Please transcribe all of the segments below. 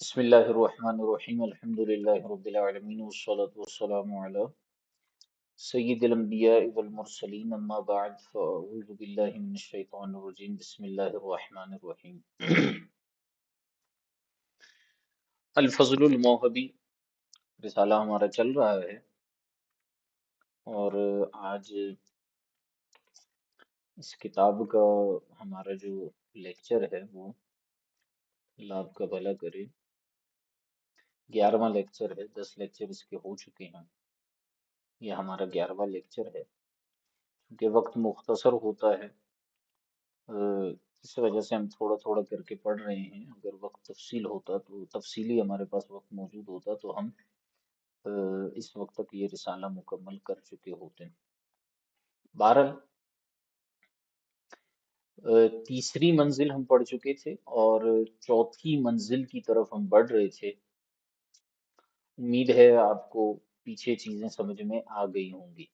بسم الله الرحمن الرحيم الحمد لله رب العالمين والصلاة والسلام على سيد الأنبياء والمرسلين أما بعد فأعوذ بالله من الشيطان الرجيم بسم الله الرحمن الرحيم الفضل الموہبی رسالہ ہمارا چل رہا ہے اور آج اس کتاب کا ہمارا جو لیکچر ہے وہ اللہ آپ کا بھلا کرے 11واں لیکچر ہے 10 لیکچر اس کے ہو چکے ہیں یہ ہمارا 11واں لیکچر ہے کیونکہ وقت مختصر ہوتا ہے اس وجہ سے ہم تھوڑا تھوڑا کر کے پڑھ رہے ہیں اگر وقت تفصیل ہوتا تو تفصیلی ہمارے پاس وقت موجود ہوتا تو ہم اس وقت تک یہ رسالہ مکمل کر چکے ہوتے ہیں بہرحال تیسری منزل ہم پڑھ چکے تھے اور چوتھی منزل کی طرف ہم بڑھ رہے تھے امید ہے آپ کو پیچھے چیزیں سمجھ میں آ گئی ہوں گی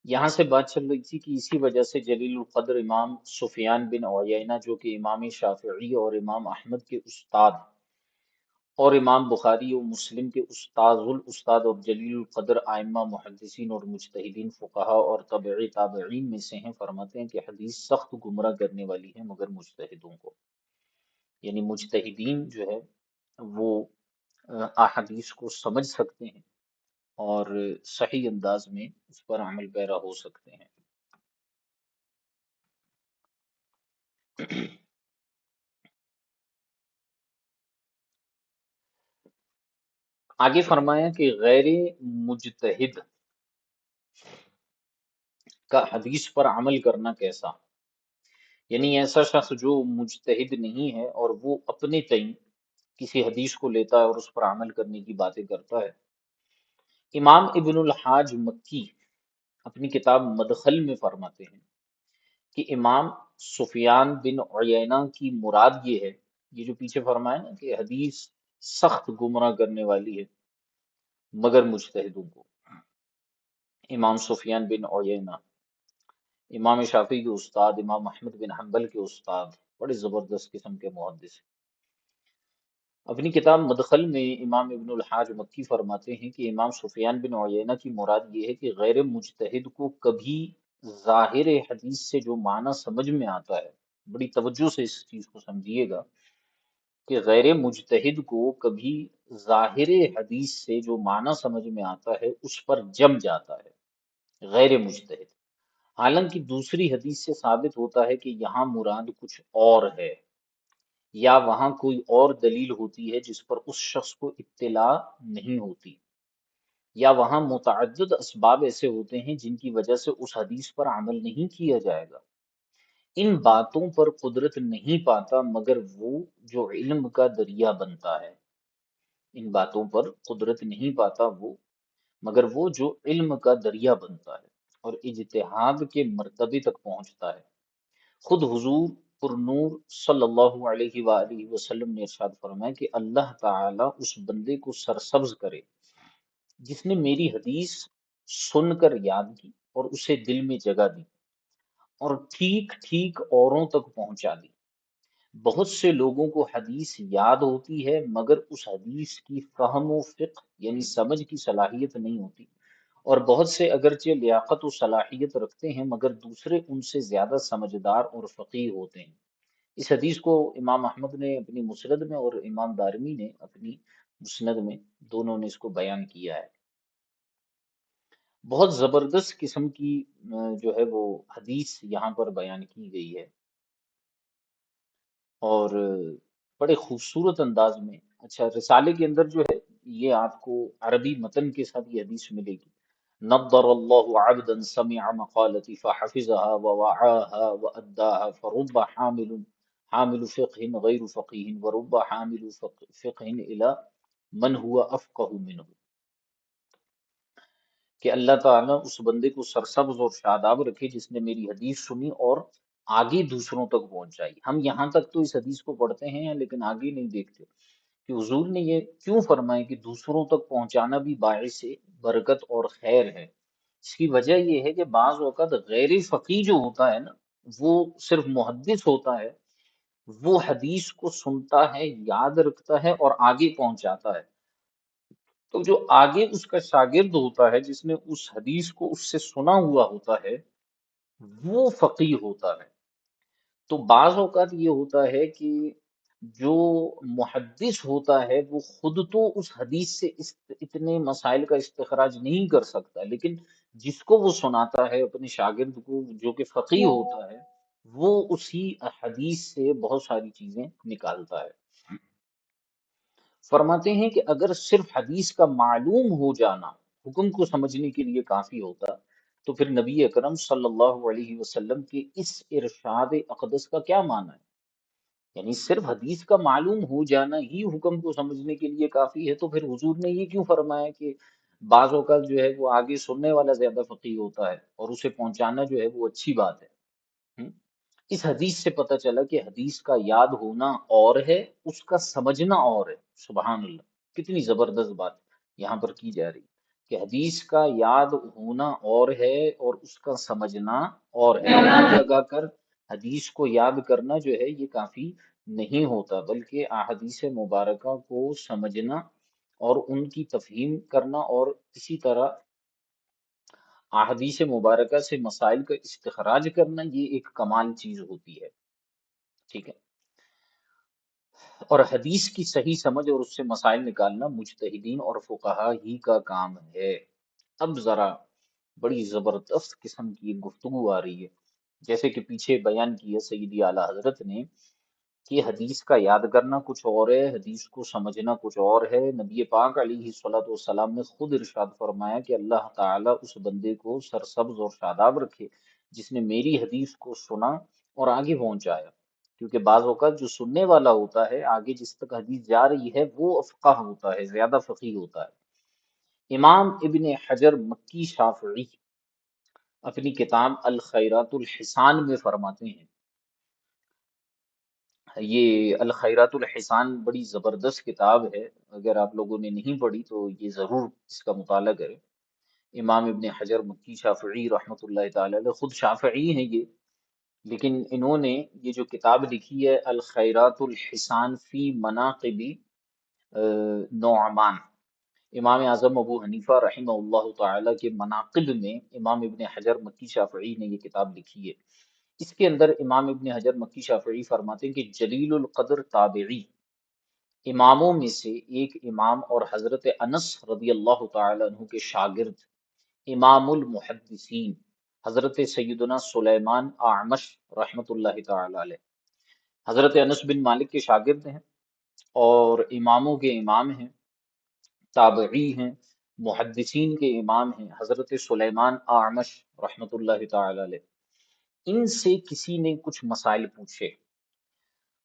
یہاں سے بات چل رہی تھی کہ اسی وجہ سے جلیل القدر امام سفیان بن عیینہ جو کہ امام شافعی اور امام احمد کے استاد اور امام بخاری و مسلم کے استاذ الاستاد اور جلیل القدر ائمہ محدثین اور مجتہدین فقہا اور تبعی تابعین میں سے ہیں فرماتے ہیں کہ حدیث سخت گمراہ کرنے والی ہے مگر مجتہدوں کو یعنی مجتہدین جو ہے وہ احادیث کو سمجھ سکتے ہیں اور صحیح انداز میں اس پر عمل پیرا ہو سکتے ہیں آگے فرمایا کہ غیر مجتہد کا حدیث پر عمل کرنا کیسا یعنی ایسا شخص جو مجتہد نہیں ہے اور وہ اپنے تئیں کسی حدیث کو لیتا ہے اور اس پر عمل کرنے کی باتیں کرتا ہے امام ابن الحاج مکی اپنی کتاب مدخل میں فرماتے ہیں کہ امام سفیان بن عیینہ کی مراد یہ ہے یہ جو پیچھے فرمایا نا کہ حدیث سخت گمراہ کرنے والی ہے مگر مجتہدوں کو امام سفیان بن عیینہ امام شافعی کے استاد امام احمد بن حنبل کے استاد بڑے زبردست قسم کے محدث اپنی کتاب مدخل میں امام ابن الحاج مکی فرماتے ہیں کہ امام سفیان بن عیینہ کی مراد یہ ہے کہ غیر مجتہد کو کبھی ظاہر حدیث سے جو معنی سمجھ میں آتا ہے بڑی توجہ سے اس چیز کو سمجھیے گا کہ غیر مجتہد کو کبھی ظاہر حدیث سے جو معنی سمجھ میں آتا ہے اس پر جم جاتا ہے غیر مجتہد حالانکہ دوسری حدیث سے ثابت ہوتا ہے کہ یہاں مراد کچھ اور ہے یا وہاں کوئی اور دلیل ہوتی ہے جس پر اس شخص کو اطلاع نہیں ہوتی یا وہاں متعدد اسباب ایسے ہوتے ہیں جن کی وجہ سے اس حدیث پر عمل نہیں کیا جائے گا ان باتوں پر قدرت نہیں پاتا مگر وہ جو علم کا دریا بنتا ہے ان باتوں پر قدرت نہیں پاتا وہ مگر وہ جو علم کا دریا بنتا ہے اور اجتہاد کے مرتبے تک پہنچتا ہے خود حضور پر نور صلی اللہ علیہ وآلہ وسلم نے ارشاد فرمایا کہ اللہ تعالی اس بندے کو سرسبز کرے جس نے میری حدیث سن کر یاد کی اور اسے دل میں جگہ دی اور ٹھیک ٹھیک اوروں تک پہنچا دی بہت سے لوگوں کو حدیث یاد ہوتی ہے مگر اس حدیث کی فہم و فقہ یعنی سمجھ کی صلاحیت نہیں ہوتی اور بہت سے اگرچہ لیاقت و صلاحیت رکھتے ہیں مگر دوسرے ان سے زیادہ سمجھدار اور فقیہ ہوتے ہیں اس حدیث کو امام احمد نے اپنی مسند میں اور امام دارمی نے اپنی مسند میں دونوں نے اس کو بیان کیا ہے بہت زبردست قسم کی جو ہے وہ حدیث یہاں پر بیان کی گئی ہے اور بڑے خوبصورت انداز میں اچھا رسالے کے اندر جو ہے یہ آپ کو عربی متن کے ساتھ یہ حدیث ملے گی نضر اللہ عبدا سمع مقالتی فحفظها ووعاها وأداها فرب حامل فقه غیر فقیہ ورب حامل فقه الى من هو افقه منه کہ اللہ تعالیٰ اس بندے کو سرسبز اور شاداب رکھے جس نے میری حدیث سنی اور آگے دوسروں تک پہنچائی ہم یہاں تک تو اس حدیث کو پڑھتے ہیں لیکن آگے نہیں دیکھتے کہ حضور نے یہ کیوں فرمایا کہ دوسروں تک پہنچانا بھی باعث برکت اور خیر ہے اس کی وجہ یہ ہے کہ بعض اوقات غیر فقی جو ہوتا ہے نا وہ صرف محدث ہوتا ہے وہ حدیث کو سنتا ہے، یاد رکھتا ہے اور آگے پہنچاتا ہے۔ تو جو آگے اس کا شاگرد ہوتا ہے، جس نے اس حدیث کو اس سے سنا ہوا ہوتا ہے، وہ فقیہ ہوتا ہے۔ تو بعض اوقات یہ ہوتا ہے کہ جو محدث ہوتا ہے وہ خود تو اس حدیث سے اتنے مسائل کا استخراج نہیں کر سکتا، لیکن جس کو وہ سناتا ہے اپنے شاگرد کو، جو کہ فقیہ ہوتا ہے، وہ اسی حدیث سے بہت ساری چیزیں نکالتا ہے۔ فرماتے ہیں کہ اگر صرف حدیث کا معلوم ہو جانا حکم کو سمجھنے کے لیے کافی ہوتا، تو پھر نبی اکرم صلی اللہ علیہ وسلم کے اس ارشاد اقدس کا کیا معنی ہے؟ یعنی صرف حدیث کا معلوم ہو جانا ہی حکم کو سمجھنے کے لیے کافی ہے، تو پھر حضور نے یہ کیوں فرمایا کہ بعض اوقات جو ہے وہ آگے سننے والا زیادہ فقیہ ہوتا ہے اور اسے پہنچانا جو ہے وہ اچھی بات ہے۔ ہم؟ اس حدیث سے پتہ چلا کہ حدیث کا یاد ہونا اور ہے، اس کا سمجھنا اور ہے۔ سبحان اللہ، کتنی زبردست بات یہاں پر کی جا رہی کہ حدیث کا یاد ہونا اور ہے اور اس کا سمجھنا اور ہے۔ من لگا کر حدیث کو یاد کرنا جو ہے یہ کافی نہیں ہوتا، بلکہ احادیث مبارکہ کو سمجھنا اور ان کی تفہیم کرنا اور اسی طرح احادیث مبارکہ سے مسائل کا استخراج کرنا، یہ ایک کمال چیز ہوتی ہے۔ ٹھیک ہے، اور حدیث کی صحیح سمجھ اور اس سے مسائل نکالنا مجتہدین اور فقہا ہی کا کام ہے۔ اب ذرا بڑی زبردست قسم کی ایک گفتگو آ رہی ہے، جیسے کہ پیچھے بیان کیا سیدی اعلیٰ حضرت نے کہ حدیث کا یاد کرنا کچھ اور ہے، حدیث کو سمجھنا کچھ اور ہے۔ نبی پاک علیہ الصلوۃ والسلام نے خود ارشاد فرمایا کہ اللہ تعالیٰ اس بندے کو سرسبز اور شاداب رکھے جس نے میری حدیث کو سنا اور آگے پہنچایا، کیونکہ بعض اوقات جو سننے والا ہوتا ہے، آگے جس تک حدیث جا رہی ہے، وہ افقہ ہوتا ہے، زیادہ فقیہ ہوتا ہے۔ امام ابن حجر مکی شافعی اپنی کتاب الخیرات الحسان میں فرماتے ہیں، یہ الخیرات الحسان بڑی زبردست کتاب ہے، اگر آپ لوگوں نے نہیں پڑھی تو یہ ضرور اس کا مطالعہ کریں۔ امام ابن حجر مکی شافعی رحمۃ اللہ تعالی علیہ خود شافعی ہیں یہ، لیکن انہوں نے یہ جو کتاب لکھی ہے الخیرات الحسان فی مناقب نعمان، امام اعظم ابو حنیفہ رحمہ اللہ تعالی کے مناقب میں امام ابن حجر مکی شافعی نے یہ کتاب لکھی ہے۔ اس کے اندر امام ابن حجر مکی شافعی فرماتے ہیں کہ جلیل القدر تابعی اماموں میں سے ایک امام اور حضرت انس رضی اللہ تعالی عنہ کے شاگرد امام المحدثین حضرت سیدنا سلیمان اعمش رحمۃ اللہ تعالی علیہ، حضرت انس بن مالک کے شاگرد ہیں اور اماموں کے امام ہیں، تابعی ہیں، محدثین کے امام ہیں، حضرت سلیمان اعمش رحمۃ اللہ تعالی علیہ۔ ان سے کسی نے کچھ مسائل پوچھے،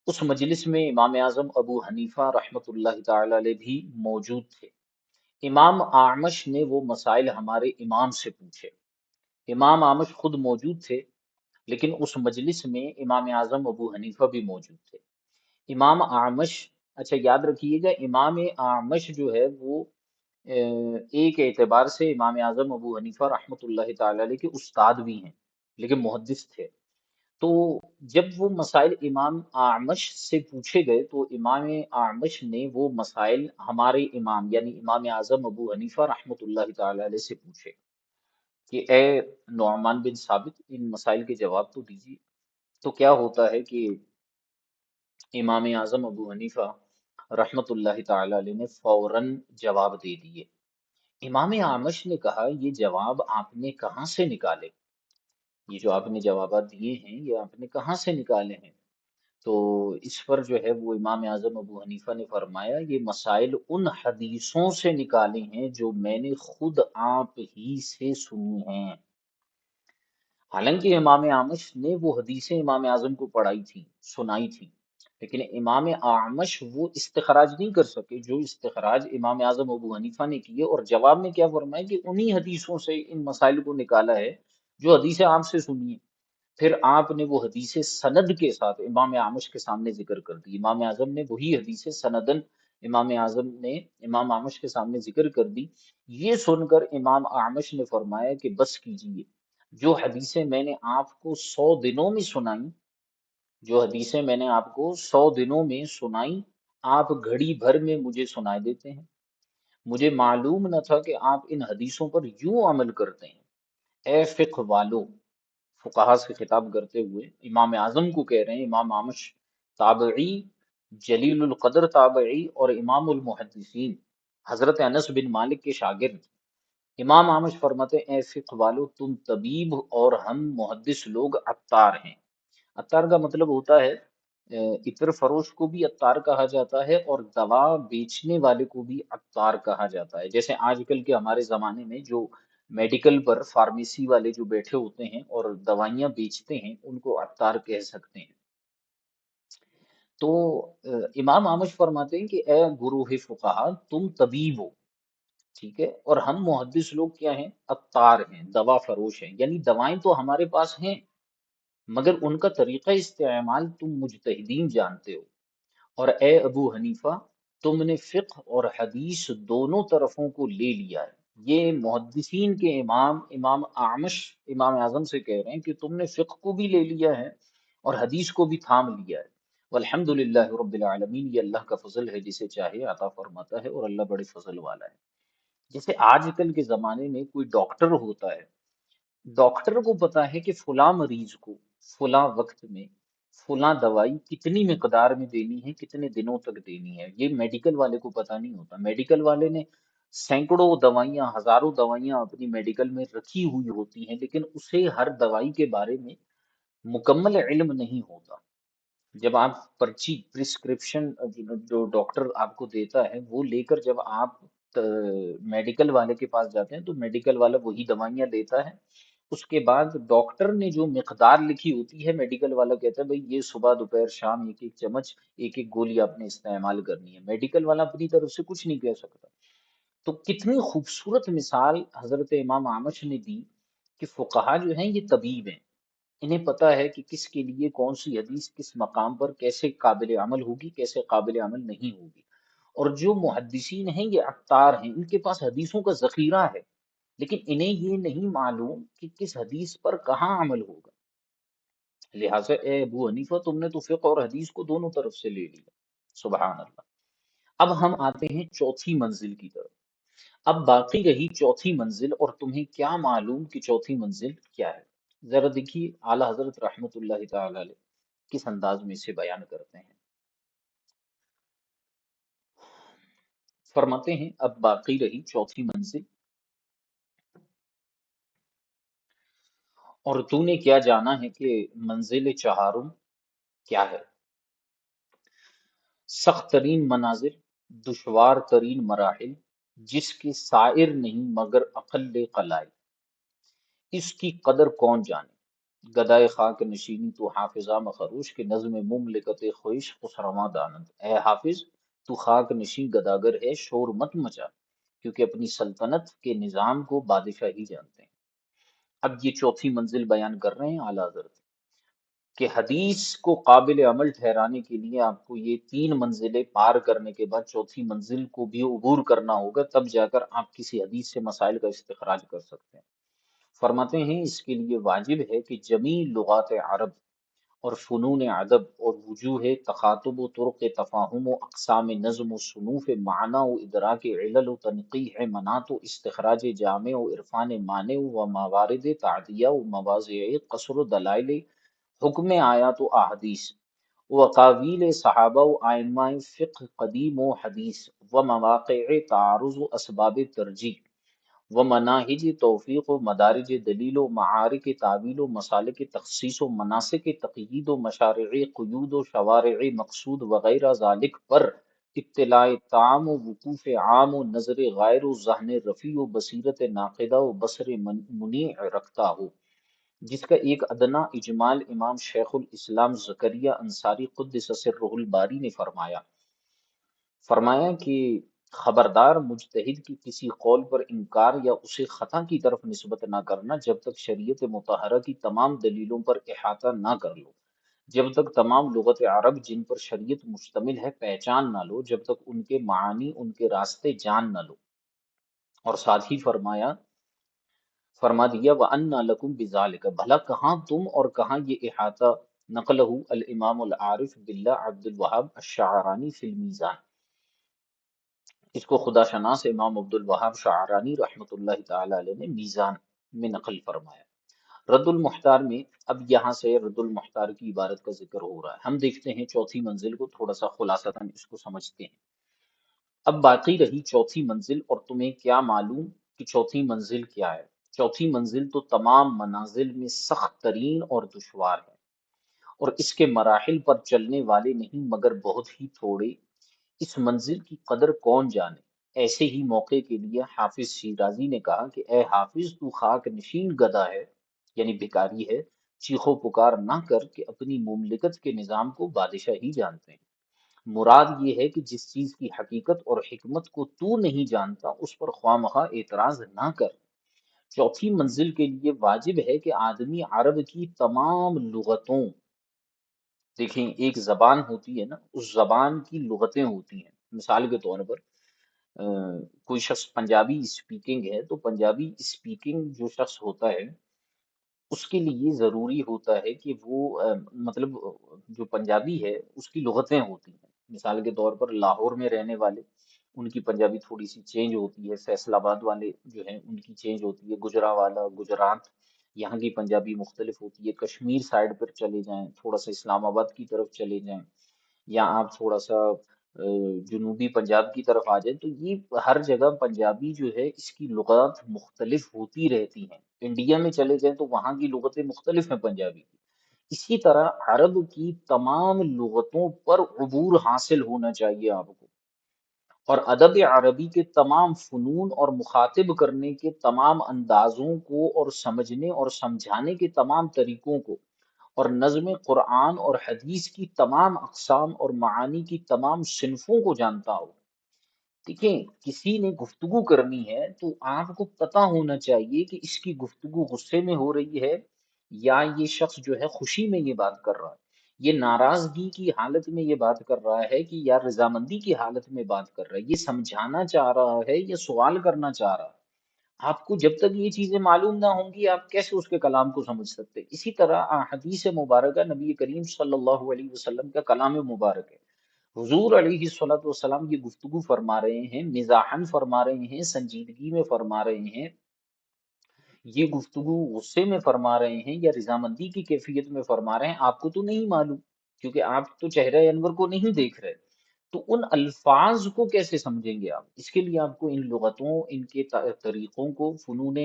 اس مجلس میں امام اعظم ابو حنیفہ رحمۃ اللہ تعالی علیہ بھی موجود تھے۔ امام اعمش نے وہ مسائل ہمارے امام سے پوچھے۔ امام اعمش خود موجود تھے، لیکن اس مجلس میں امام اعظم ابو حنیفہ بھی موجود تھے۔ امام اعمش، اچھا یاد رکھیے گا، امام اعمش جو ہے وہ ایک اعتبار سے امام اعظم ابو حنیفہ رحمۃ اللہ تعالی علیہ کے استاد بھی ہیں، لیکن محدث تھے۔ تو جب وہ مسائل امام اعمش سے پوچھے گئے تو امام اعمش نے وہ مسائل ہمارے امام یعنی امام اعظم ابو حنیفہ رحمۃ اللہ تعالی علیہ سے پوچھے کہ اے نعمان بن ثابت، ان مسائل کے جواب تو دیجیے۔ تو کیا ہوتا ہے کہ امام اعظم ابو حنیفہ رحمۃ اللہ تعالی علیہ نے فوراً جواب دے دیے۔ امام اعمش نے کہا یہ جواب آپ نے کہاں سے نکالے؟ یہ جو آپ نے جوابات دیے ہیں یہ آپ نے کہاں سے نکالے ہیں؟ تو اس پر جو ہے وہ امام اعظم ابو حنیفہ نے فرمایا یہ مسائل ان حدیثوں سے نکالے ہیں جو میں نے خود آپ ہی سے سنی ہیں۔ حالانکہ امام اعمش نے وہ حدیثیں امام اعظم کو پڑھائی تھی، سنائی تھی، لیکن امام اعمش وہ استخراج نہیں کر سکے جو استخراج امام اعظم ابو حنیفہ نے کیے، اور جواب میں کیا فرمایا کہ انہی حدیثوں سے ان مسائل کو نکالا ہے جو حدیث عام سے سنی ہے۔ پھر آپ نے وہ حدیث سند کے ساتھ امام اعمش کے سامنے ذکر کر دی، امام اعظم نے وہی حدیث سندن امام اعظم نے امام اعمش کے سامنے ذکر کر دی۔ یہ سن کر امام اعمش نے فرمایا کہ بس کیجیے، جو حدیثیں میں نے آپ کو 100 دنوں میں سنائیں، جو حدیثیں میں نے آپ کو 100 دنوں میں سنائی، آپ گھڑی بھر میں مجھے سنائے دیتے ہیں۔ مجھے معلوم نہ تھا کہ آپ ان حدیثوں پر یوں عمل کرتے ہیں۔ اے فقہ والو، فقہا سے خطاب کرتے ہوئے امام اعظم کو کہہ رہے ہیں، امام اعمش تابعی، جلیل القدر تابعی اور امام المحدثین حضرت انس بن مالک کے شاگرد امام اعمش فرماتے ہیں، اے فقہ والو، تم طبیب اور ہم محدث لوگ عطار ہیں۔ عطار کا مطلب ہوتا ہے عطر فروش کو بھی عطار کہا جاتا ہے، اور دوا بیچنے والے کو بھی عطار کہا جاتا ہے۔ جیسے آج کل کے ہمارے زمانے میں جو میڈیکل پر فارمیسی والے جو بیٹھے ہوتے ہیں اور دوائیاں بیچتے ہیں، ان کو عطار کہہ سکتے ہیں۔ تو امام آمش فرماتے ہیں کہ اے گروہ فقہا، تم طبیب ہو، ٹھیک ہے، اور ہم محدث لوگ کیا ہیں؟ عطار ہیں، دوا فروش ہیں۔ یعنی دوائیں تو ہمارے پاس ہیں، مگر ان کا طریقہ استعمال تم مجتہدین جانتے ہو۔ اور اے ابو حنیفہ، تم نے فقہ اور حدیث دونوں طرفوں کو لے لیا ہے۔ یہ محدثین کے امام امام اعمش امام اعظم سے کہہ رہے ہیں کہ تم نے فقہ کو بھی لے لیا ہے اور حدیث کو بھی تھام لیا ہے۔ والحمد للہ رب العالمین، یہ اللہ کا فضل ہے، جسے چاہے عطا فرماتا ہے، اور اللہ بڑے فضل والا ہے۔ جیسے آج کل کے زمانے میں کوئی ڈاکٹر ہوتا ہے، ڈاکٹر کو پتا ہے کہ فلاں مریض کو فلاں وقت میں فلاں دوائی کتنی مقدار میں دینی ہے، کتنے دنوں تک دینی ہے۔ یہ میڈیکل والے کو پتا نہیں ہوتا۔ میڈیکل والے نے سینکڑوں دوائیاں، ہزاروں دوائیاں اپنی میڈیکل میں رکھی ہوئی ہوتی ہیں، لیکن اسے ہر دوائی کے بارے میں مکمل علم نہیں ہوتا۔ جب آپ پرچی پرسکرپشن جو ڈاکٹر آپ کو دیتا ہے وہ لے کر جب آپ میڈیکل والے کے پاس جاتے ہیں، تو میڈیکل والا وہی دوائیاں دیتا ہے۔ اس کے بعد ڈاکٹر نے جو مقدار لکھی ہوتی ہے، میڈیکل والا کہتا ہے بھئی یہ صبح دوپہر شام ایک ایک چمچ، ایک ایک گولی آپ نے استعمال کرنی ہے۔ میڈیکل والا اپنی طرف سے کچھ نہیں کہہ سکتا۔ تو کتنی خوبصورت مثال حضرت امام اعمش نے دی کہ فقہا جو ہیں یہ طبیب ہیں، انہیں پتا ہے کہ کس کے لیے کون سی حدیث کس مقام پر کیسے قابل عمل ہوگی، کیسے قابل عمل نہیں ہوگی۔ اور جو محدثین ہیں یہ عطار ہیں، ان کے پاس حدیثوں کا ذخیرہ ہے، لیکن انہیں یہ نہیں معلوم کہ کس حدیث پر کہاں عمل ہوگا۔ لہٰذا اے ابو حنیفہ، تم نے تو فقہ اور حدیث کو دونوں طرف سے لے لیا۔ سبحان اللہ۔ اب ہم آتے ہیں چوتھی منزل کی طرف۔ اب باقی رہی چوتھی منزل، اور تمہیں کیا معلوم کہ چوتھی منزل کیا ہے؟ ذرا دیکھیے اعلی حضرت رحمت اللہ تعالی علیہ کس انداز میں اسے بیان کرتے ہیں۔ فرماتے ہیں اب باقی رہی چوتھی منزل، اور تو نے کیا جانا ہے کہ منزل چہارم کیا ہے؟ سخت ترین منازل، دشوار ترین مراحل، جس کے سائر نہیں مگر اقل قلائل، اس کی قدر کون جانے؟ گدائے خاک نشینی تو حافظہ مخروش کے نظم مملکت خویش خسرواں دانند۔ اے حافظ، تو خاک نشین گداگر ہے، شور مت مچا، کیونکہ اپنی سلطنت کے نظام کو بادشاہ ہی جانتے ہیں۔ اب یہ چوتھی منزل بیان کر رہے ہیں اعلیٰ حضرت کہ حدیث کو قابل عمل ٹھہرانے کے لیے آپ کو یہ تین منزلیں پار کرنے کے بعد چوتھی منزل کو بھی عبور کرنا ہوگا، تب جا کر آپ کسی حدیث سے مسائل کا استخراج کر سکتے ہیں۔ فرماتے ہیں اس کے لیے واجب ہے کہ جمیع لغات عرب اور فنون ادب اور وجوہ تخاطب و طرق تفاہم و اقسام نظم و صنوف معنی و ادراک علل و تنقیح مناط و استخراج جامع و عرفان مانع و موارد تعدیہ و مواضع قصر و دلائل حکم آیات و احادیث و اقاویل صحابہ و ائمہ فقہ قدیم و حدیث و مواقع تعارض و اسباب ترجیح و مناہج توفیق و مدارج دلیل و معارک تعویل و مسالک تخصیص و مناسک تقیید و مشارع قیود و شوارع مقصود وغیرہ ذالک پر اطلاع تام و وقوف عام و نظر غائر و ذہن رفیع و بصیرت ناقدہ و بصر منیع رکھتا ہو، جس کا ایک ادنا اجمال امام شیخ الاسلام زکریا انصاری قدس سرہ الباری نے فرمایا کہ خبردار مجتہد کی کسی قول پر انکار یا اسے خطا کی طرف نسبت نہ کرنا، جب تک شریعت مطہرہ کی تمام دلیلوں پر احاطہ نہ کر لو، جب تک تمام لغت عرب جن پر شریعت مشتمل ہے پہچان نہ لو، جب تک ان کے معانی ان کے راستے جان نہ لو۔ اور ساتھ ہی فرما دیا وَأَنَّ لَكُمْ بِذَلِكَ، بھلا کہاں تم اور کہاں یہ احاطہ نقلہ الامام العارف باللہ عبد الوہاب الشعرانی فی المیزان۔ اس کو خدا شناس امام عبد الوہاب شعرانی رحمۃ اللہ تعالی علیہ نے میزان میں نقل فرمایا۔ رد المحتار میں، اب یہاں سے رد المحتار کی عبارت کا ذکر ہو رہا ہے، ہم دیکھتے ہیں چوتھی منزل کو تھوڑا سا خلاصتاً اس کو سمجھتے ہیں۔ اب باقی رہی چوتھی منزل، اور تمہیں کیا معلوم کہ چوتھی منزل کیا ہے؟ چوتھی منزل تو تمام منازل میں سخت ترین اور دشوار ہے، اور اس کے مراحل پر چلنے والے نہیں مگر بہت ہی تھوڑے۔ اس منزل کی قدر کون جانے؟ ایسے ہی موقع کے لیے حافظ شیرازی نے کہا کہ اے حافظ، تو خاک نشین گدا ہے، یعنی بھکاری ہے، چیخو پکار نہ کر کہ اپنی مملکت کے نظام کو بادشاہ ہی جانتے ہیں۔ مراد یہ ہے کہ جس چیز کی حقیقت اور حکمت کو تو نہیں جانتا اس پر خواہ مخواہ اعتراض نہ کر۔ چوتھی منزل کے لیے واجب ہے کہ آدمی عرب کی تمام لغتوں، دیکھیں ایک زبان ہوتی ہے نا، اس زبان کی لغتیں ہوتی ہیں۔ مثال کے طور پر کوئی شخص پنجابی اسپیکنگ ہے، تو پنجابی اسپیکنگ جو شخص ہوتا ہے اس کے لیے ضروری ہوتا ہے کہ وہ مطلب جو پنجابی ہے اس کی لغتیں ہوتی ہیں۔ مثال کے طور پر لاہور میں رہنے والے، ان کی پنجابی تھوڑی سی چینج ہوتی ہے، فیصل آباد والے جو ہیں ان کی چینج ہوتی ہے، گجرا والا گجرات یہاں کی پنجابی مختلف ہوتی ہے، کشمیر سائڈ پر چلے جائیں، تھوڑا سا اسلام آباد کی طرف چلے جائیں، یا آپ تھوڑا سا جنوبی پنجاب کی طرف آ جائیں، تو یہ ہر جگہ پنجابی جو ہے اس کی لغات مختلف ہوتی رہتی ہیں۔ انڈیا میں چلے جائیں تو وہاں کی لغتیں مختلف ہیں پنجابی کی۔ اسی طرح عرب کی تمام لغتوں پر عبور حاصل ہونا چاہیے آپ کو، اور ادب عربی کے تمام فنون اور مخاطب کرنے کے تمام اندازوں کو اور سمجھنے اور سمجھانے کے تمام طریقوں کو، اور نظم قرآن اور حدیث کی تمام اقسام اور معانی کی تمام صنفوں کو جانتا ہو۔ دیکھیں کسی نے گفتگو کرنی ہے تو آپ کو پتا ہونا چاہیے کہ اس کی گفتگو غصے میں ہو رہی ہے، یا یہ شخص جو ہے خوشی میں یہ بات کر رہا ہے، یہ ناراضگی کی حالت میں یہ بات کر رہا ہے کہ یا رضامندی کی حالت میں بات کر رہا ہے، یہ سمجھانا چاہ رہا ہے یا سوال کرنا چاہ رہا ہے۔ آپ کو جب تک یہ چیزیں معلوم نہ ہوں گی آپ کیسے اس کے کلام کو سمجھ سکتے؟ اسی طرح حدیث مبارکہ نبی کریم صلی اللہ علیہ وسلم کا کلام مبارک ہے۔ حضور علیہ الصلوۃ والسلام یہ گفتگو فرما رہے ہیں، مزاحن فرما رہے ہیں، سنجیدگی میں فرما رہے ہیں، یہ گفتگو غصے میں فرما رہے ہیں یا رضامندی کی کیفیت میں فرما رہے ہیں، آپ کو تو نہیں معلوم، کیونکہ آپ تو چہرہ انور کو نہیں دیکھ رہے۔ تو ان الفاظ کو کیسے سمجھیں گے آپ؟ اس کے لیے آپ کو ان لغتوں، ان کے طریقوں کو، فنون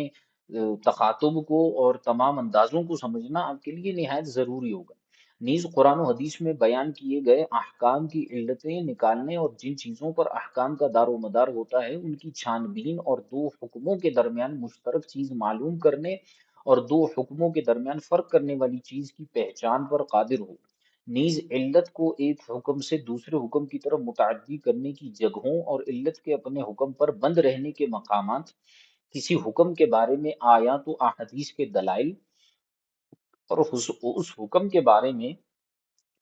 تخاطب کو اور تمام اندازوں کو سمجھنا آپ کے لیے نہایت ضروری ہوگا۔ نیز قرآن و حدیث میں بیان کیے گئے احکام کی علتیں نکالنے اور جن چیزوں پر احکام کا دار و مدار ہوتا ہے ان کی چھان بین، اور دو حکموں کے درمیان مشترک چیز معلوم کرنے اور دو حکموں کے درمیان فرق کرنے والی چیز کی پہچان پر قادر ہو۔ نیز علت کو ایک حکم سے دوسرے حکم کی طرف متعدی کرنے کی جگہوں اور علت کے اپنے حکم پر بند رہنے کے مقامات، کسی حکم کے بارے میں آیات و احادیث کے دلائل، اور اس حکم کے بارے میں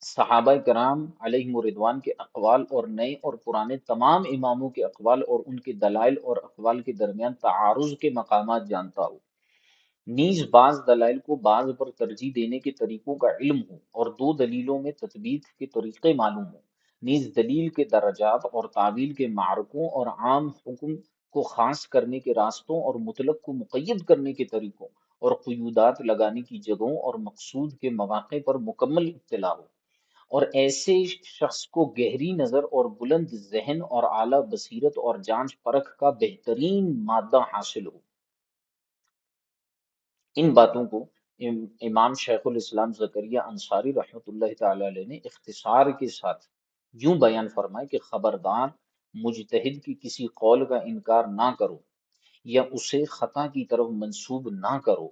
صحابہ کرام علیہم الرضوان کے اقوال اور نئے اور پرانے تمام اماموں کے اقوال اور ان کے دلائل اور اقوال کے درمیان تعارض کے مقامات جانتا ہو۔ نیز بعض دلائل کو بعض پر ترجیح دینے کے طریقوں کا علم ہو، اور دو دلیلوں میں تثبیت کے طریقے معلوم ہوں۔ نیز دلیل کے درجات اور تعویل کے معرکوں اور عام حکم کو خاص کرنے کے راستوں اور مطلق کو مقید کرنے کے طریقوں اور قیودات لگانے کی جگہوں اور مقصود کے مواقع پر مکمل اطلاع ہو، اور ایسے شخص کو گہری نظر اور بلند ذہن اور اعلیٰ بصیرت اور جانچ پرکھ کا بہترین مادہ حاصل ہو۔ ان باتوں کو امام شیخ الاسلام زکریا انصاری رحمۃ اللہ تعالی علیہ نے اختصار کے ساتھ یوں بیان فرمائے کہ خبردار، مجتہد کی کسی قول کا انکار نہ کرو یا اسے خطا کی طرف منسوب نہ کرو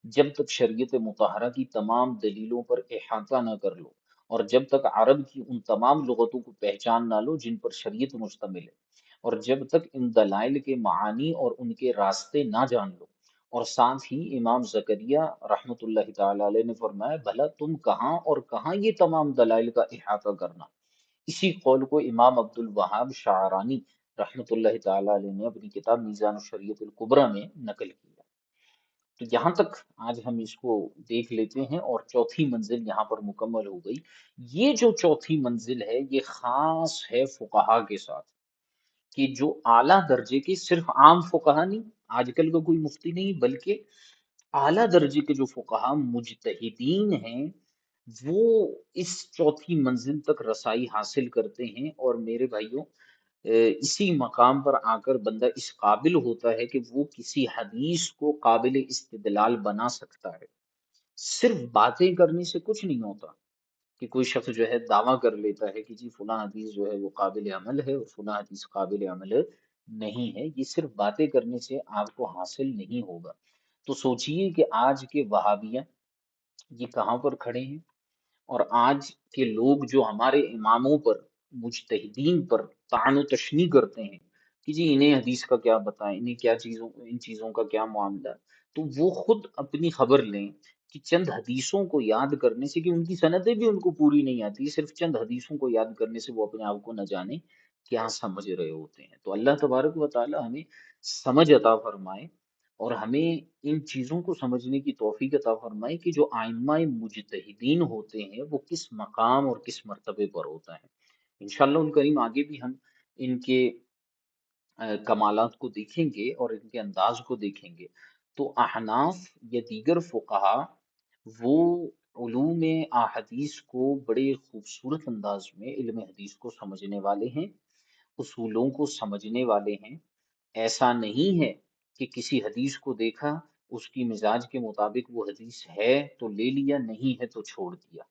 جب تک شریعت مطہرہ کی تمام دلیلوں پر احاطہ نہ کر لو، اور جب تک عرب کی ان تمام لغتوں کو پہچان نہ لو جن پر شریعت مشتمل ہے، اور جب تک ان دلائل کے معانی اور ان کے راستے نہ جان لو۔ اور ساتھ ہی امام زکریا رحمۃ اللہ تعالی علیہ نے فرمایا بھلا تم کہاں اور کہاں یہ تمام دلائل کا احاطہ کرنا۔ اسی قول کو امام عبد الوہاب شعرانی رحمۃ اللہ تعالی علیہ نے اپنی کتاب میزان الشریعت الکبریٰ میں نقل کیا۔ تو یہاں تک آج ہم اس کو دیکھ لیتے ہیں، اور چوتھی منزل یہاں پر مکمل ہو گئی۔ یہ جو چوتھی منزل ہے یہ خاص ہے فقہا کے ساتھ، کہ جو اعلیٰ درجے کے، صرف عام فقہا نہیں، آج کل کا کوئی مفتی نہیں، بلکہ اعلیٰ درجے کے جو فقہا مجتہدین ہیں، وہ اس چوتھی منزل تک رسائی حاصل کرتے ہیں۔ اور میرے بھائیوں، اسی مقام پر آ کر بندہ اس قابل ہوتا ہے کہ وہ کسی حدیث کو قابل استدلال بنا سکتا ہے۔ صرف باتیں کرنے سے کچھ نہیں ہوتا، کہ کوئی شخص جو ہے دعویٰ کر لیتا ہے کہ جی فلاں حدیث جو ہے وہ قابل عمل ہے اور فلاں حدیث قابل عمل نہیں ہے، یہ صرف باتیں کرنے سے آپ کو حاصل نہیں ہوگا۔ تو سوچئے کہ آج کے وہابیہ یہ کہاں پر کھڑے ہیں، اور آج کے لوگ جو ہمارے اماموں پر، مجتہدین پر طعن و تشنیع کرتے ہیں کہ جی انہیں حدیث کا کیا بتائیں، انہیں کیا چیزوں، ان چیزوں کا کیا معاملہ ہے، تو وہ خود اپنی خبر لیں کہ چند حدیثوں کو یاد کرنے سے، کہ ان کی سندیں بھی ان کو پوری نہیں آتی، صرف چند حدیثوں کو یاد کرنے سے وہ اپنے آپ کو نہ جانے کیا سمجھ رہے ہوتے ہیں۔ تو اللہ تبارک و تعالی ہمیں سمجھ عطا فرمائے، اور ہمیں ان چیزوں کو سمجھنے کی توفیق عطا فرمائے کہ جو آئمہ مجتہدین ہوتے ہیں وہ کس مقام اور کس مرتبے پر ہوتا ہے۔ انشاءاللہ الکریم آگے بھی ہم ان کے کمالات کو دیکھیں گے اور ان کے انداز کو دیکھیں گے۔ تو احناف یا دیگر فقہا وہ علوم احادیث کو بڑے خوبصورت انداز میں علم حدیث کو سمجھنے والے ہیں، اصولوں کو سمجھنے والے ہیں۔ ایسا نہیں ہے کہ کسی حدیث کو دیکھا، اس کی مزاج کے مطابق وہ حدیث ہے تو لے لیا، نہیں ہے تو چھوڑ دیا۔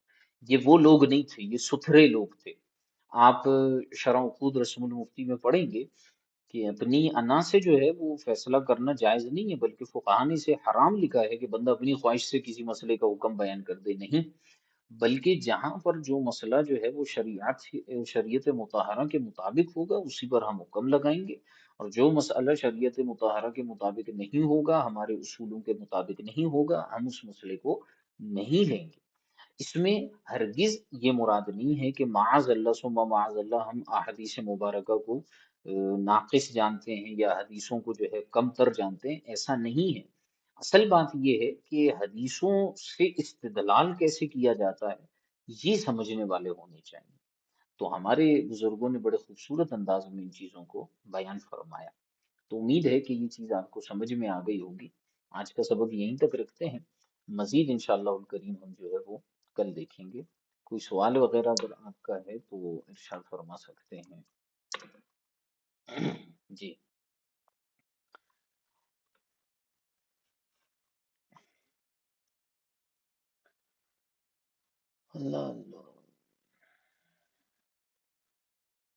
یہ وہ لوگ نہیں تھے، یہ ستھرے لوگ تھے۔ آپ شرح عقود رسم المفتی میں پڑھیں گے کہ اپنی انا سے جو ہے وہ فیصلہ کرنا جائز نہیں ہے، بلکہ فقہا نے اسے حرام لکھا ہے کہ بندہ اپنی خواہش سے کسی مسئلے کا حکم بیان کر دے، نہیں، بلکہ جہاں پر جو مسئلہ جو ہے وہ شریعت مطہرہ کے مطابق ہوگا اسی پر ہم حکم لگائیں گے، اور جو مسئلہ شریعت مطہرہ کے مطابق نہیں ہوگا، ہمارے اصولوں کے مطابق نہیں ہوگا، ہم اس مسئلے کو نہیں لیں گے۔ اس میں ہرگز یہ مراد نہیں ہے کہ معاذ اللہ ثم معاذ اللہ ہم احادیث مبارکہ کو ناقص جانتے ہیں یا حدیثوں کو جو ہے کم تر جانتے ہیں، ایسا نہیں ہے۔ اصل بات یہ ہے کہ حدیثوں سے استدلال کیسے کیا جاتا ہے یہ سمجھنے والے ہونے چاہیے۔ تو ہمارے بزرگوں نے بڑے خوبصورت انداز میں ان چیزوں کو بیان فرمایا۔ تو امید ہے کہ یہ چیز آپ کو سمجھ میں آ گئی ہوگی۔ آج کا سبق یہیں تک رکھتے ہیں، مزید انشاءاللہ الکریم ہم جو ہے وہ کل دیکھیں گے۔ کوئی سوال وغیرہ اگر آپ کا ہے تو وہ ارشاد فرما سکتے ہیں۔ جی اللہ اللہ۔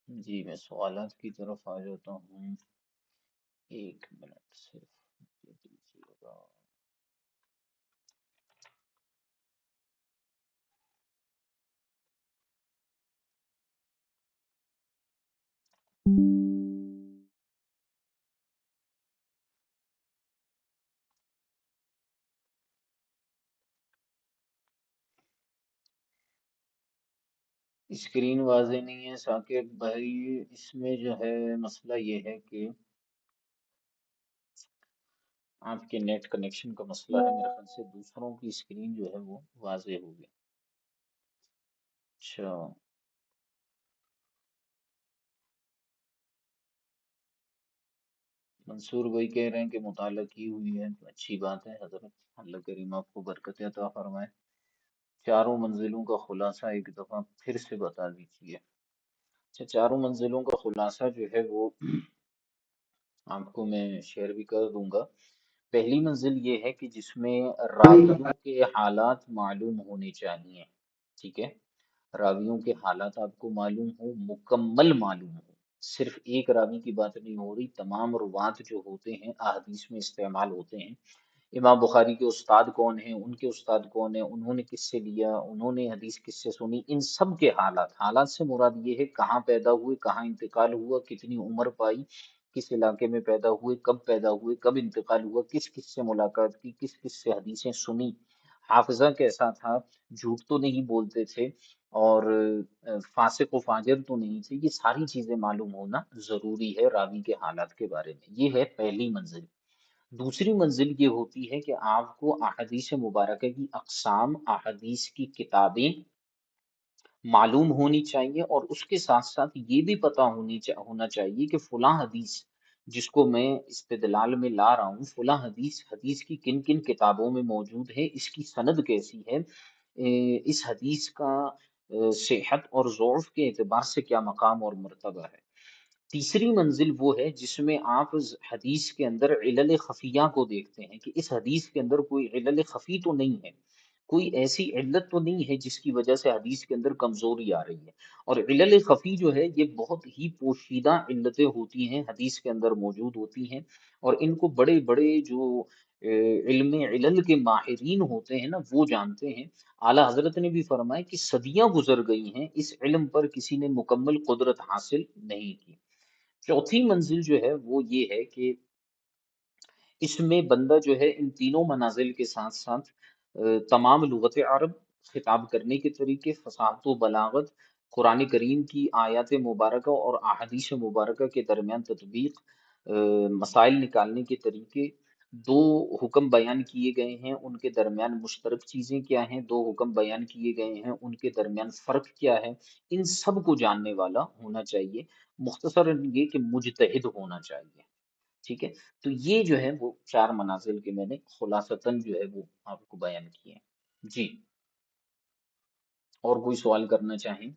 جی میں سوالات کی طرف آ جاتا ہوں، ایک منٹ صرف مجھے دیجیے گا۔ اسکرین واضح نہیں ہے ثاقب بھائی، اس میں جو ہے مسئلہ یہ ہے کہ آپ کے نیٹ کنیکشن کا مسئلہ ہے، میرے خیال سے دوسروں کی اسکرین جو ہے وہ واضح ہوگی۔ اچھا، منصور بھائی کہہ رہے ہیں کہ مطالعہ کی ہوئی ہے، تو اچھی بات ہے حضرت، اللہ کریم آپ کو برکت عطا فرمائے۔ چاروں منزلوں کا خلاصہ ایک دفعہ پھر سے بتا دیجیے۔ اچھا، چاروں منزلوں کا خلاصہ جو ہے وہ آپ کو میں شیئر بھی کر دوں گا۔ پہلی منزل یہ ہے کہ جس میں راویوں کے حالات معلوم ہونے چاہیے، ٹھیک ہے، راویوں کے حالات آپ کو معلوم ہو، مکمل معلوم ہو، صرف ایک راوی کی بات نہیں ہو رہی، تمام روات جو ہوتے ہیں احادیث میں استعمال ہوتے ہیں، امام بخاری کے استاد کون ہیں، ان کے استاد کون ہیں، انہوں نے کس سے لیا، انہوں نے حدیث کس سے سنی، ان سب کے حالات، حالات سے مراد یہ ہے کہاں پیدا ہوئے، کہاں انتقال ہوا، کتنی عمر پائی، کس علاقے میں پیدا ہوئے، کب پیدا ہوئے، کب انتقال ہوا، کس کس سے ملاقات کی، کس کس سے حدیثیں سنی، حافظہ کیسا تھا، جھوٹ تو نہیں بولتے تھے، اور فاسق و فاجر تو نہیں تھے، یہ ساری چیزیں معلوم ہونا ضروری ہے راوی کے حالات کے بارے میں۔ یہ ہے پہلی منزل۔ دوسری منزل یہ ہوتی ہے کہ آپ کو احادیث مبارکہ کی اقسام، احادیث کی کتابیں معلوم ہونی چاہیے، اور اس کے ساتھ ساتھ یہ بھی پتہ ہونا چاہیے کہ فلاں حدیث جس کو میں استدلال میں لا رہا ہوں، فلاں حدیث کی کن کن کتابوں میں موجود ہے، اس کی سند کیسی ہے، اس حدیث کا صحت اور ضعف کے اعتبار سے کیا مقام اور مرتبہ ہے۔ تیسری منزل وہ ہے جس میں آپ حدیث کے اندر علل خفیہ کو دیکھتے ہیں کہ اس حدیث کے اندر کوئی علل خفی تو نہیں ہے، کوئی ایسی علت تو نہیں ہے جس کی وجہ سے حدیث کے اندر کمزوری آ رہی ہے۔ اور علل خفی جو ہے یہ بہت ہی پوشیدہ علتیں ہوتی ہیں، حدیث کے اندر موجود ہوتی ہیں، اور ان کو بڑے بڑے جو علم علل کے ماہرین ہوتے ہیں نا وہ جانتے ہیں۔ اعلیٰ حضرت نے بھی فرمایا کہ صدیاں گزر گئی ہیں، اس علم پر کسی نے مکمل قدرت حاصل نہیں کی۔ چوتھی منزل جو ہے وہ یہ ہے کہ اس میں بندہ جو ہے ان تینوں منازل کے ساتھ ساتھ تمام لغت عرب، خطاب کرنے کے طریقے، فصاحت و بلاغت، قرآن کریم کی آیات مبارکہ اور احادیث مبارکہ کے درمیان تطبیق، مسائل نکالنے کے طریقے، دو حکم بیان کیے گئے ہیں ان کے درمیان مشترک چیزیں کیا ہیں، دو حکم بیان کیے گئے ہیں ان کے درمیان فرق کیا ہے، ان سب کو جاننے والا ہونا چاہیے، مختصراً یہ کہ مجتہد ہونا چاہیے۔ ٹھیک ہے، تو یہ جو ہے وہ چار منازل کے میں نے خلاصتاً جو ہے وہ آپ کو بیان کیے ہیں۔ جی، اور کوئی سوال کرنا چاہیں؟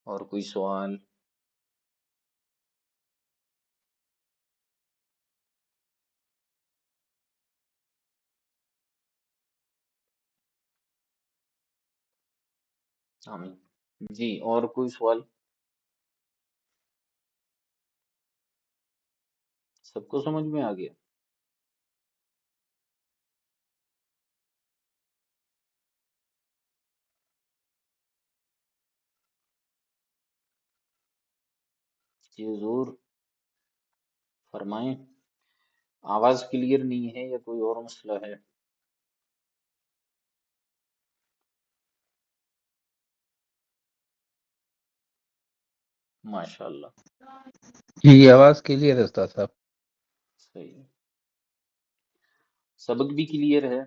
اور کوئی سوال؟ آمین۔ جی، اور کوئی سوال؟ سب کو سمجھ میں آ گیا؟ جی حضور، فرمائیں۔ آواز کلیئر نہیں ہے یا کوئی اور مسئلہ ہے؟ ماشاء اللہ، جی آواز کلیئر ہے استاد صاحب۔ صحیح ہے۔ سبق بھی کلیئر ہے؟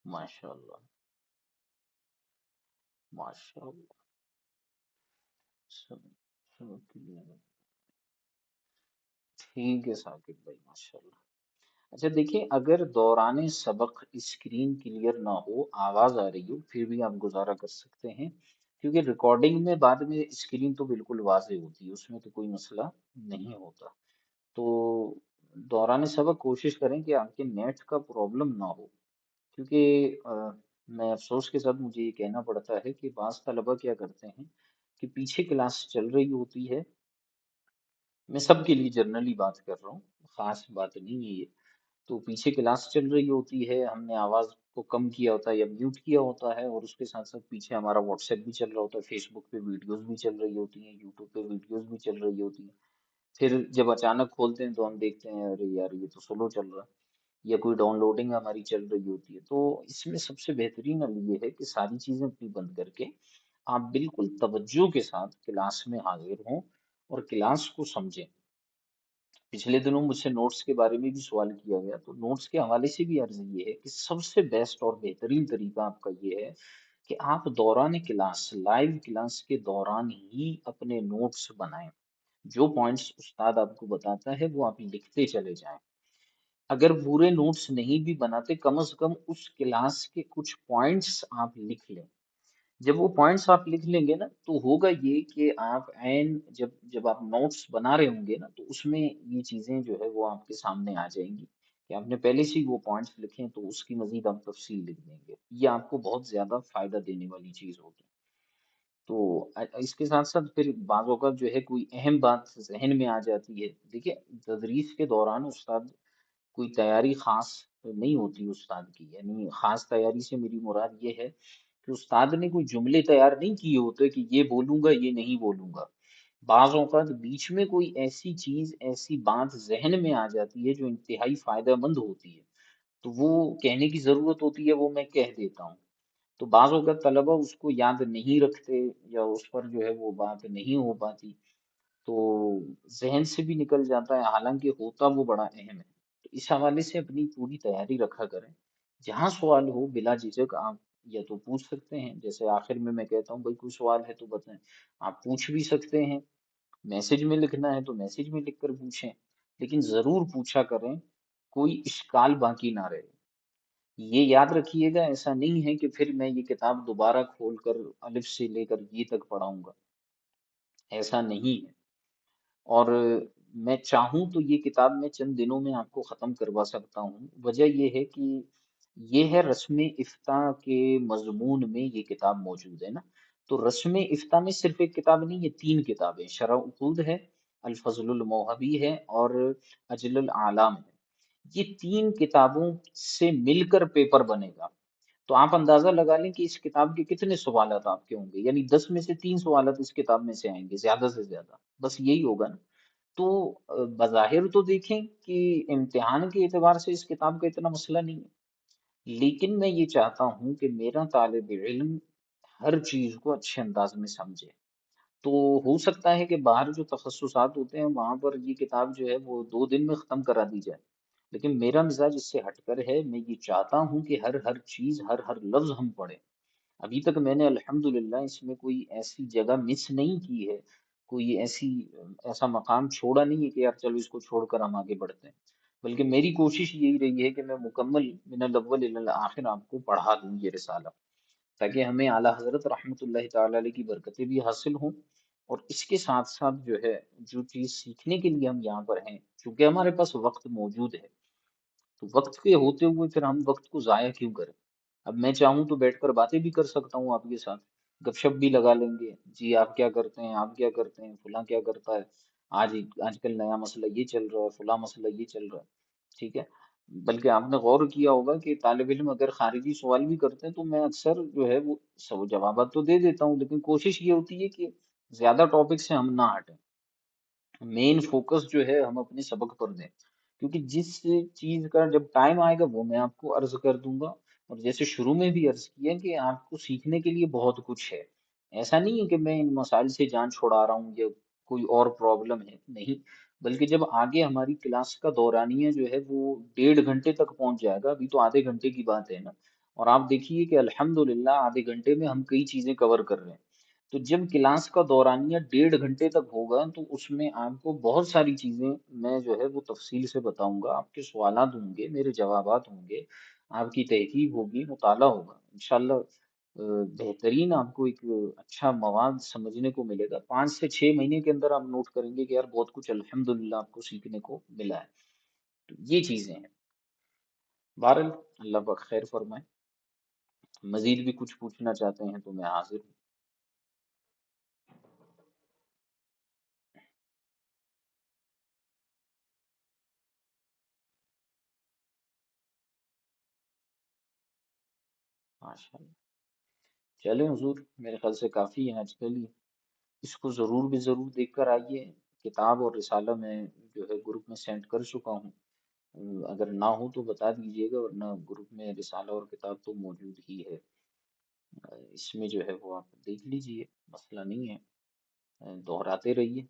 ماشاء اللہ، ماشاء اللہ، سبق کلیئر ہے۔ ٹھیک ہے ثاقب بھائی، ماشاء اللہ۔ اچھا دیکھیں، اگر دوران سبق اسکرین کلیئر نہ ہو، آواز آ رہی ہو، پھر بھی آپ گزارا کر سکتے ہیں، کیونکہ ریکارڈنگ میں بعد میں اسکرین تو بالکل واضح ہوتی ہے، اس میں تو کوئی مسئلہ نہیں ہوتا۔ تو دوران سبق کوشش کریں کہ آپ کے نیٹ کا پرابلم نہ ہو، کیونکہ میں افسوس کے ساتھ مجھے یہ کہنا پڑتا ہے کہ بعض طلبہ کیا کرتے ہیں کہ پیچھے کلاس چل رہی ہوتی ہے، میں سب کے لیے جنرلی بات کر رہا ہوں، خاص بات نہیں ہے یہ، تو پیچھے کلاس چل رہی ہوتی ہے، ہم نے آواز کو کم کیا ہوتا ہے یا میوٹ کیا ہوتا ہے، اور اس کے ساتھ ساتھ پیچھے ہمارا واٹس ایپ بھی چل رہا ہوتا ہے، فیس بک پہ ویڈیوز بھی چل رہی ہوتی ہیں، یوٹیوب پہ ویڈیوز بھی چل رہی ہوتی ہیں، پھر جب اچانک کھولتے ہیں تو ہم دیکھتے ہیں ارے یار یہ تو سلو چل رہا ہے، یا کوئی ڈاؤن لوڈنگ ہماری چل رہی ہوتی ہے۔ تو اس میں سب سے بہترین حل یہ ہے کہ ساری چیزیں اپنی بند کر کے آپ بالکل توجہ کے ساتھ کلاس میں حاضر ہوں اور کلاس کو سمجھیں۔ پچھلے دنوں مجھ سے نوٹس کے بارے میں بھی سوال کیا گیا، تو نوٹس کے حوالے سے بھی عرض یہ ہے کہ سب سے بیسٹ اور بہترین طریقہ آپ کا یہ ہے کہ آپ دوران کلاس، لائیو کلاس کے دوران ہی اپنے نوٹس بنائیں، جو پوائنٹس استاد آپ کو بتاتا ہے وہ آپ لکھتے چلے جائیں۔ اگر پورے نوٹس نہیں بھی بناتے، کم از کم اس کلاس کے کچھ پوائنٹس آپ لکھ لیں۔ جب وہ پوائنٹس آپ لکھ لیں گے نا تو ہوگا یہ کہ آپ عین جب آپ نوٹس بنا رہے ہوں گے نا تو اس میں یہ چیزیں جو ہے وہ آپ کے سامنے آ جائیں گی کہ آپ نے پہلے سے ہی وہ پوائنٹس لکھے ہیں، تو اس کی مزید آپ تفصیل لکھ دیں گے، یہ آپ کو بہت زیادہ فائدہ دینے والی چیز ہوگی۔ تو اس کے ساتھ ساتھ پھر بعض اوقات جو ہے کوئی اہم بات ذہن میں آ جاتی ہے، دیکھیے تدریس کے دوران استاد کوئی تیاری خاص نہیں ہوتی استاد کی، یعنی خاص تیاری سے میری مراد یہ ہے کہ استاد نے کوئی جملے تیار نہیں کیے ہوتے کہ یہ بولوں گا یہ نہیں بولوں گا، بعض اوقات بیچ میں کوئی ایسی چیز، ایسی بات ذہن میں آ جاتی ہے جو انتہائی فائدہ مند ہوتی ہے، تو وہ کہنے کی ضرورت ہوتی ہے، وہ میں کہہ دیتا ہوں۔ تو بعض اوقات طلبہ اس کو یاد نہیں رکھتے، یا اس پر جو ہے وہ بات نہیں ہو پاتی، تو ذہن سے بھی نکل جاتا ہے، حالانکہ ہوتا وہ بڑا اہم ہے۔ تو اس حوالے سے اپنی پوری تیاری رکھا کریں، جہاں سوال ہو بلا جھجک آپ یا تو پوچھ سکتے ہیں، جیسے آخر میں کہتا ہوں بھائی کوئی سوال ہے تو بتائیں، آپ پوچھ بھی سکتے ہیں، میسج میں لکھنا ہے تو میسج میں لکھ کر پوچھیں، لیکن ضرور پوچھا کریں، کوئی اشکال باقی نہ رہے۔ یہ یاد رکھیے گا، ایسا نہیں ہے کہ پھر میں یہ کتاب دوبارہ کھول کر الف سے لے کر یہ تک پڑھاؤں گا، ایسا نہیں ہے۔ اور میں چاہوں تو یہ کتاب میں چند دنوں میں آپ کو ختم کروا سکتا ہوں۔ وجہ یہ ہے کہ یہ ہے رسم افتاء کے مضمون میں یہ کتاب موجود ہے نا، تو رسم افتاء میں صرف ایک کتاب نہیں، یہ تین کتابیں، شرح عقود ہے، الفضل الموہبی ہے، اور اجل الاعلام ہے۔ یہ تین کتابوں سے مل کر پیپر بنے گا، تو آپ اندازہ لگا لیں کہ اس کتاب کے کتنے سوالات آپ کے ہوں گے، یعنی 10 میں سے 3 سوالات اس کتاب میں سے آئیں گے، زیادہ سے زیادہ، بس یہی ہوگا نا۔ تو بظاہر تو دیکھیں کہ امتحان کے اعتبار سے اس کتاب کا اتنا مسئلہ نہیں ہے، لیکن میں یہ چاہتا ہوں کہ میرا طالب علم ہر چیز کو اچھے انداز میں سمجھے۔ تو ہو سکتا ہے کہ باہر جو تخصصات ہوتے ہیں وہاں پر یہ کتاب جو ہے وہ 2 دن میں ختم کرا دی جائے، لیکن میرا مزاج اس سے ہٹ کر ہے، میں یہ چاہتا ہوں کہ ہر چیز، ہر لفظ ہم پڑھیں۔ ابھی تک میں نے الحمدللہ اس میں کوئی ایسی جگہ مس نہیں کی ہے، کوئی ایسا مقام چھوڑا نہیں ہے کہ یار چلو اس کو چھوڑ کر ہم آگے بڑھتے ہیں، بلکہ میری کوشش یہی رہی ہے کہ میں مکمل من الاول الی الاخر آپ کو پڑھا دوں یہ رسالہ، تاکہ ہمیں اعلیٰ حضرت رحمۃ اللہ تعالی علیہ کی برکتیں بھی حاصل ہوں، اور اس کے ساتھ ساتھ جو ہے جو چیز سیکھنے کے لیے ہم یہاں پر ہیں، چونکہ ہمارے پاس وقت موجود ہے، تو وقت کے ہوتے ہوئے پھر ہم وقت کو ضائع کیوں کریں؟ اب میں چاہوں تو بیٹھ کر باتیں بھی کر سکتا ہوں آپ کے ساتھ، گپ شپ بھی لگا لیں گے، جی آپ کیا کرتے ہیں، آپ کیا کرتے ہیں، فلاں کیا کرتا ہے، آج کل نیا مسئلہ یہ چل رہا ہے، فلاں مسئلہ یہ چل رہا ہے، ٹھیک ہے۔ بلکہ آپ نے غور کیا ہوگا کہ طالب علم اگر خارجی سوال بھی کرتے ہیں تو میں اکثر جو ہے وہ سب جوابات تو دے دیتا ہوں، لیکن کوشش یہ ہوتی ہے کہ زیادہ ٹاپک سے ہم نہ ہٹیں، مین فوکس جو ہے ہم اپنے سبق پر دیں، کیونکہ جس چیز کا جب ٹائم آئے گا وہ میں آپ کو عرض کر دوں گا، اور جیسے شروع میں بھی عرض کیا کہ آپ کو سیکھنے کے لیے بہت کچھ ہے، ایسا نہیں ہے کہ میں ان مسائل سے جان چھڑا رہا ہوں یا کوئی اور پرابلم ہے، نہیں، بلکہ جب آگے ہماری کلاس کا دورانیہ جو ہے وہ 1.5 گھنٹے تک پہنچ جائے گا، ابھی تو آدھے گھنٹے کی بات ہے نا، اور آپ دیکھیے کہ الحمدللہ آدھے گھنٹے میں ہم کئی چیزیں کور کر رہے ہیں، تو جب کلاس کا دورانیہ 1.5 گھنٹے تک ہوگا تو اس میں آپ کو بہت ساری چیزیں میں جو ہے وہ تفصیل سے بتاؤں گا، آپ کے سوالات ہوں گے، میرے جوابات ہوں گے، آپ کی تحقیق ہوگی، مطالعہ ہوگا، انشاءاللہ بہترین آپ کو ایک اچھا مواد سمجھنے کو ملے گا، 5 سے 6 مہینے کے اندر آپ نوٹ کریں گے کہ یار بہت کچھ الحمدللہ آپ کو سیکھنے کو ملا ہے، تو یہ چیزیں ہیں۔ بہرحال اللہ پاک خیر فرمائے، مزید بھی کچھ پوچھنا چاہتے ہیں تو میں حاضر ہوں۔ ماشاءاللہ، چلیں حضور، میرے خیال سے کافی ہے آج کے لیے، اس کو ضرور بھی ضرور دیکھ کر آئیے، کتاب اور رسالہ میں جو ہے گروپ میں سینڈ کر چکا ہوں، اگر نہ ہو تو بتا دیجیے گا، ورنہ گروپ میں رسالہ اور کتاب تو موجود ہی ہے، اس میں جو ہے وہ آپ دیکھ لیجیے، مسئلہ نہیں ہے، دہراتے رہیے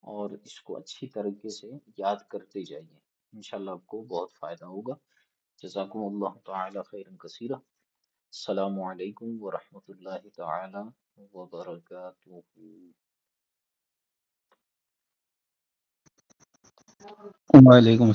اور اس کو اچھی طریقے سے یاد کرتے جائیے، انشاءاللہ آپ کو بہت فائدہ ہوگا۔ جزاکم اللہ تعالی خیرا کثیرا، السلام علیکم ورحمۃ اللہ تعالی وبرکاتہ۔ وعلیکم